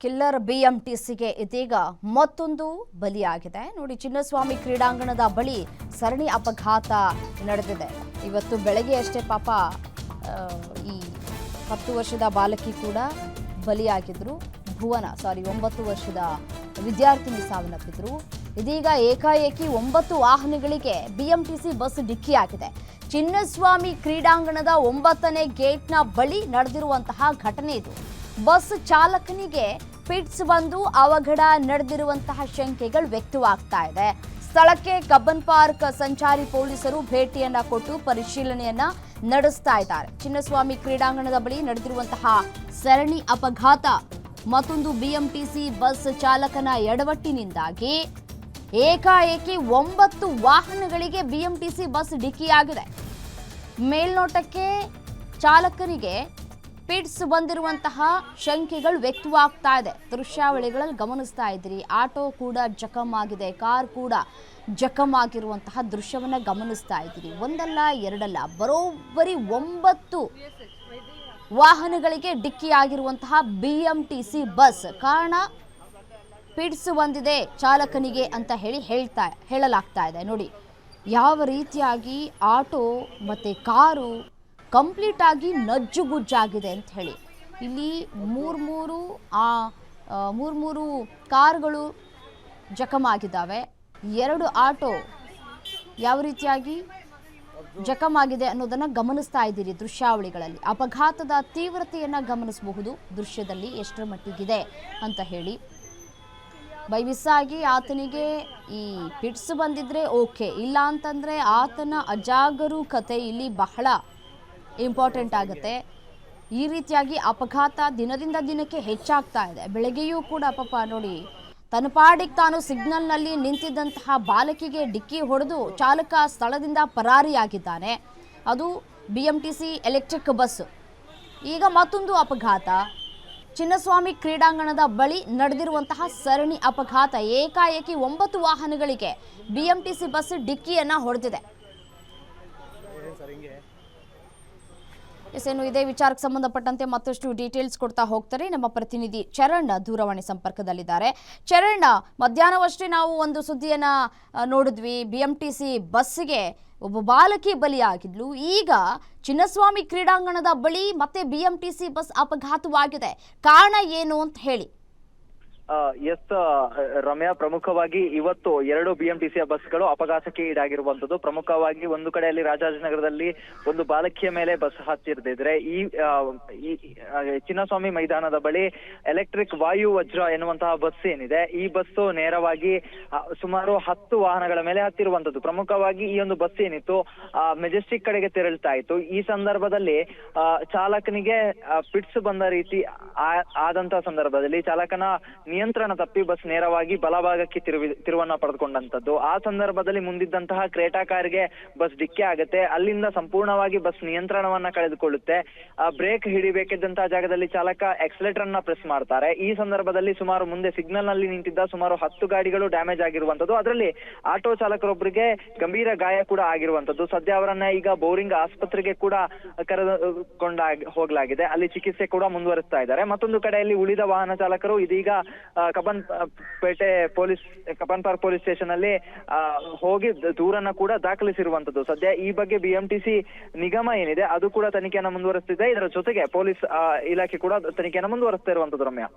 Killer ಬಿಎಂಟಿಸಿಗೆ ಇದೀಗ ಮತ್ತೊಂದು ಬಲಿಯಾಗಿದೆ ನೋಡಿ. ಚಿನ್ನಸ್ವಾಮಿ ಕ್ರೀಡಾಂಗಣದ ಬಳಿ ಸರಣಿ ಅಪಘಾತ ನಡೆದಿದೆ. ಇವತ್ತು ಬೆಳಗ್ಗೆ ಅಷ್ಟೇ ಪಾಪ ಈ 10 ವರ್ಷದ ಬಾಲಕಿ ಕೂಡ ಬಲಿಯಾಗಿದ್ರು. 9 ವರ್ಷದ ವಿದ್ಯಾರ್ಥಿನಿ ಸಾವನ್ನಪ್ಪಿದ್ರು. ಇದೀಗ ಏಕಾಏಕಿ 9 ವಾಹನಗಳಿಗೆ ಬಿಎಂಟಿಸಿ ಬಸ್ ಡಿಕ್ಕಿಯಾಗಿದೆ. ಚಿನ್ನಸ್ವಾಮಿ ಕ್ರೀಡಾಂಗಣದ 9ನೇ ಗೇಟ್ನ ಬಳಿ ನಡೆದಿರುವಂತಹ ಘಟನೆ ಇದು. ಬಸ್ ಚಾಲಕನಿಗೆ ಪಿಟ್ಸ್ ಬಂದು ಅವಘಡ ನಡೆದಿರುವಂತಹ ಶಂಕೆಗಳು ವ್ಯಕ್ತವಾಗ್ತಾ ಇದೆ. ಸ್ಥಳಕ್ಕೆ ಕಬ್ಬನ್ ಪಾರ್ಕ್ ಸಂಚಾರಿ ಪೊಲೀಸರು ಭೇಟಿಯನ್ನ ಕೊಟ್ಟು ಪರಿಶೀಲನೆಯನ್ನ ನಡೆಸ್ತಾ ಇದ್ದಾರೆ. ಚಿನ್ನಸ್ವಾಮಿ ಕ್ರೀಡಾಂಗಣದ ಬಳಿ ನಡೆದಿರುವಂತಹ ಸರಣಿ ಅಪಘಾತ ಮತ್ತೊಂದು ಬಿಎಂಟಿಸಿ ಬಸ್ ಚಾಲಕನ ಎಡವಟ್ಟಿನಿಂದಾಗಿ ಏಕಾಏಕಿ 9 ವಾಹನಗಳಿಗೆ ಬಿಎಂಟಿಸಿ ಬಸ್ ಡಿಕ್ಕಿಯಾಗಿದೆ. ಮೇಲ್ನೋಟಕ್ಕೆ ಚಾಲಕನಿಗೆ ಪಿಟ್ಸ್ ಬಂದಿರುವಂತಹ ಶಂಕೆಗಳು ವ್ಯಕ್ತವಾಗ್ತಾ ಇದೆ. ದೃಶ್ಯಾವಳಿಗಳಲ್ಲಿ ಗಮನಿಸ್ತಾ ಇದ್ದೀರಿ. ಆಟೋ ಕೂಡ ಜಖಮ್ ಆಗಿದೆ, ಕಾರ್ ಕೂಡ ಜಖಮ್ ಆಗಿರುವಂತಹ ದೃಶ್ಯವನ್ನ ಗಮನಿಸ್ತಾ ಇದ್ದೀರಿ. ಒಂದಲ್ಲ ಎರಡಲ್ಲ, ಬರೋಬ್ಬರಿ 9 ವಾಹನಗಳಿಗೆ ಡಿಕ್ಕಿಯಾಗಿರುವಂತಹ ಬಿಎಂಟಿಸಿ ಬಸ್. ಕಾರಣ ಪಿಟ್ಸ್ ಬಂದಿದೆ ಚಾಲಕನಿಗೆ ಅಂತ ಹೇಳಲಾಗ್ತಾ ಇದೆ. ನೋಡಿ ಯಾವ ರೀತಿಯಾಗಿ ಆಟೋ ಮತ್ತೆ ಕಾರು ಕಂಪ್ಲೀಟ್ ಆಗಿ ನಜ್ಜುಗುಜ್ಜಾಗಿದೆ ಅಂತ ಹೇಳಿ. ಇಲ್ಲಿ ಮೂರು ಕಾರ್ಗಳು ಜಖಮ್ ಆಗಿದ್ದಾವೆ. 2 ಆಟೋ ಯಾವ ರೀತಿಯಾಗಿ ಜಖಮ್ ಆಗಿದೆ ಅನ್ನೋದನ್ನ ಗಮನಿಸ್ತಾ ಇದ್ದೀರಿ ದೃಶ್ಯಾವಳಿಗಳಲ್ಲಿ. ಅಪಘಾತದ ತೀವ್ರತೆಯನ್ನ ಗಮನಿಸಬಹುದು ದೃಶ್ಯದಲ್ಲಿ ಎಷ್ಟರ ಮಟ್ಟಿಗಿದೆ ಅಂತ ಹೇಳಿ. ಬೈವಿಸಾಗಿ ಆತನಿಗೆ ಈ ಪಿಟ್ಸ್ ಬಂದಿದ್ರೆ ಓಕೆ, ಇಲ್ಲ ಅಂತಂದ್ರೆ ಆತನ ಅಜಾಗರೂಕತೆ ಇಲ್ಲಿ ಬಹಳ ಇಂಪಾರ್ಟೆಂಟ್ ಆಗುತ್ತೆ. ಈ ರೀತಿಯಾಗಿ ಅಪಘಾತ ದಿನದಿಂದ ದಿನಕ್ಕೆ ಹೆಚ್ಚಾಗ್ತಾ ಇದೆ. ಬೆಳಗ್ಗೆಯೂ ಕೂಡ ಪಾಪ ನೋಡಿ, ತನ್ನ ಪಾಡಿಗೆ ತಾನು ಸಿಗ್ನಲ್ನಲ್ಲಿ ನಿಂತಿದ್ದಂತಹ ಬಾಲಕಿಗೆ ಡಿಕ್ಕಿ ಹೊಡೆದು ಚಾಲಕ ಸ್ಥಳದಿಂದ ಪರಾರಿಯಾಗಿದ್ದಾನೆ. ಅದು ಬಿಎಂಟಿಸಿ ಎಲೆಕ್ಟ್ರಿಕ್ ಬಸ್. ಈಗ ಮತ್ತೊಂದು ಅಪಘಾತ. ಚಿನ್ನಸ್ವಾಮಿ ಕ್ರೀಡಾಂಗಣದ ಬಳಿ ನಡೆದಿರುವಂತಹ ಸರಣಿ ಅಪಘಾತ. ಏಕಾಏಕಿ 9 ವಾಹನಗಳಿಗೆ ಬಿಎಂಟಿಸಿ ಬಸ್ ಡಿಕ್ಕಿಯನ್ನ ಹೊಡೆದಿದೆ. ಏನು ಇದೇ ವಿಚಾರಕ್ಕೆ ಸಂಬಂಧಪಟ್ಟಂತೆ ಮತ್ತಷ್ಟು ಡೀಟೇಲ್ಸ್ ಕೊಡ್ತಾ ಹೋಗ್ತಾರೆ ನಮ್ಮ ಪ್ರತಿನಿಧಿ ಚರಣ್ ದೂರವಾಣಿ ಸಂಪರ್ಕದಲ್ಲಿದ್ದಾರೆ. ಚರಣ್, ಮಧ್ಯಾಹ್ನವಷ್ಟೇ ನಾವು ಒಂದು ಸುದ್ದಿಯನ್ನ ನೋಡಿದ್ವಿ. ಬಿಎಂಟಿಸಿ ಬಸ್ಸಿಗೆ ಒಬ್ಬ ಬಾಲಕಿ ಬಲಿಯಾಗಿದ್ಲು. ಈಗ ಚಿನ್ನಸ್ವಾಮಿ ಕ್ರೀಡಾಂಗಣದ ಬಳಿ ಮತ್ತೆ ಬಿಎಂಟಿಸಿ ಬಸ್ ಅಪಘಾತವಾಗಿದೆ. ಕಾರಣ ಏನು ಅಂತ ಹೇಳಿ. ಎಸ್ ರಮ್ಯಾ, ಪ್ರಮುಖವಾಗಿ ಇವತ್ತು 2 ಬಿಎಂಟಿಸಿಯ ಬಸ್ಗಳು ಅಪಘಾತಕ್ಕೆ ಈಡಾಗಿರುವಂತದ್ದು. ಪ್ರಮುಖವಾಗಿ ಒಂದು ಕಡೆಯಲ್ಲಿ ರಾಜಾಜಿನಗರದಲ್ಲಿ ಒಂದು ಬಾಲಕಿಯ ಮೇಲೆ ಬಸ್ ಹತ್ತಿರದಿದ್ರೆ, ಈ ಚಿನ್ನಸ್ವಾಮಿ ಮೈದಾನದ ಬಳಿ ಎಲೆಕ್ಟ್ರಿಕ್ ವಾಯು ವಜ್ರ ಎನ್ನುವಂತಹ ಬಸ್ ಏನಿದೆ, ಈ ಬಸ್ಸು ನೇರವಾಗಿ ಸುಮಾರು 10 ವಾಹನಗಳ ಮೇಲೆ ಹತ್ತಿರುವಂತದ್ದು. ಪ್ರಮುಖವಾಗಿ ಈ ಒಂದು ಬಸ್ ಏನಿತ್ತು ಮೆಜೆಸ್ಟಿಕ್ ಕಡೆಗೆ ತೆರಳ್ತಾ ಇತ್ತು. ಈ ಸಂದರ್ಭದಲ್ಲಿ ಚಾಲಕನಿಗೆ ಪಿಟ್ಸ್ ಬಂದ ರೀತಿ ಆದಂತಹ ಸಂದರ್ಭದಲ್ಲಿ ಚಾಲಕನ ನಿಯಂತ್ರಣ ತಪ್ಪಿ ಬಸ್ ನೇರವಾಗಿ ಬಲಭಾಗಕ್ಕೆ ತಿರುವನ್ನ ಪಡೆದುಕೊಂಡಂತದ್ದು. ಆ ಸಂದರ್ಭದಲ್ಲಿ ಮುಂದಿದ್ದಂತಹ ಕ್ರೇಟಾ ಕಾರಿಗೆ ಬಸ್ ಡಿಕ್ಕಿ ಆಗುತ್ತೆ. ಅಲ್ಲಿಂದ ಸಂಪೂರ್ಣವಾಗಿ ಬಸ್ ನಿಯಂತ್ರಣವನ್ನ ಕಳೆದುಕೊಳ್ಳುತ್ತೆ. ಬ್ರೇಕ್ ಹಿಡಿಬೇಕಿದ್ದಂತಹ ಜಾಗದಲ್ಲಿ ಚಾಲಕ ಎಕ್ಸಲೇಟರ್ ಅನ್ನ ಪ್ರೆಸ್ ಮಾಡ್ತಾರೆ. ಈ ಸಂದರ್ಭದಲ್ಲಿ ಸುಮಾರು ಮುಂದೆ ಸಿಗ್ನಲ್ ನಲ್ಲಿ ನಿಂತಿದ್ದ ಸುಮಾರು 10 ಗಾಡಿಗಳು ಡ್ಯಾಮೇಜ್ ಆಗಿರುವಂತದ್ದು. ಅದರಲ್ಲಿ ಆಟೋ ಚಾಲಕರೊಬ್ಬರಿಗೆ ಗಂಭೀರ ಗಾಯ ಕೂಡ ಆಗಿರುವಂತದ್ದು. ಸದ್ಯ ಅವರನ್ನ ಈಗ ಬೋರಿಂಗ್ ಆಸ್ಪತ್ರೆಗೆ ಕೂಡ ಕರೆದುಕೊಂಡ ಹೋಗಲಾಗಿದೆ. ಅಲ್ಲಿ ಚಿಕಿತ್ಸೆ ಕೂಡ ಮುಂದುವರಿಸ್ತಾ ಇದ್ದಾರೆ. ಮತ್ತೊಂದು ಕಡೆಯಲ್ಲಿ ಉಳಿದ ವಾಹನ ಚಾಲಕರು ಇದೀಗ ಕಬ್ಬನ್ ಪಾರ್ಕ್ ಪೊಲೀಸ್ ಸ್ಟೇಷನ್ ಅಲ್ಲಿ ಹೋಗಿ ದೂರನ್ನ ಕೂಡ ದಾಖಲಿಸಿರುವಂತದ್ದು. ಸದ್ಯ ಈ ಬಗ್ಗೆ ಬಿಎಂಟಿಸಿ ನಿಗಮ ಏನಿದೆ ಅದು ಕೂಡ ತನಿಖೆಯನ್ನ ಮುಂದುವರಿಸ್ತಿದೆ. ಇದರ ಜೊತೆಗೆ ಪೊಲೀಸ್ ಇಲಾಖೆ ಕೂಡ ತನಿಖೆಯನ್ನ ಮುಂದುವರಿಸ್ತಾ ಇರುವಂತದ್ದು. ರಮ್ಯಾ.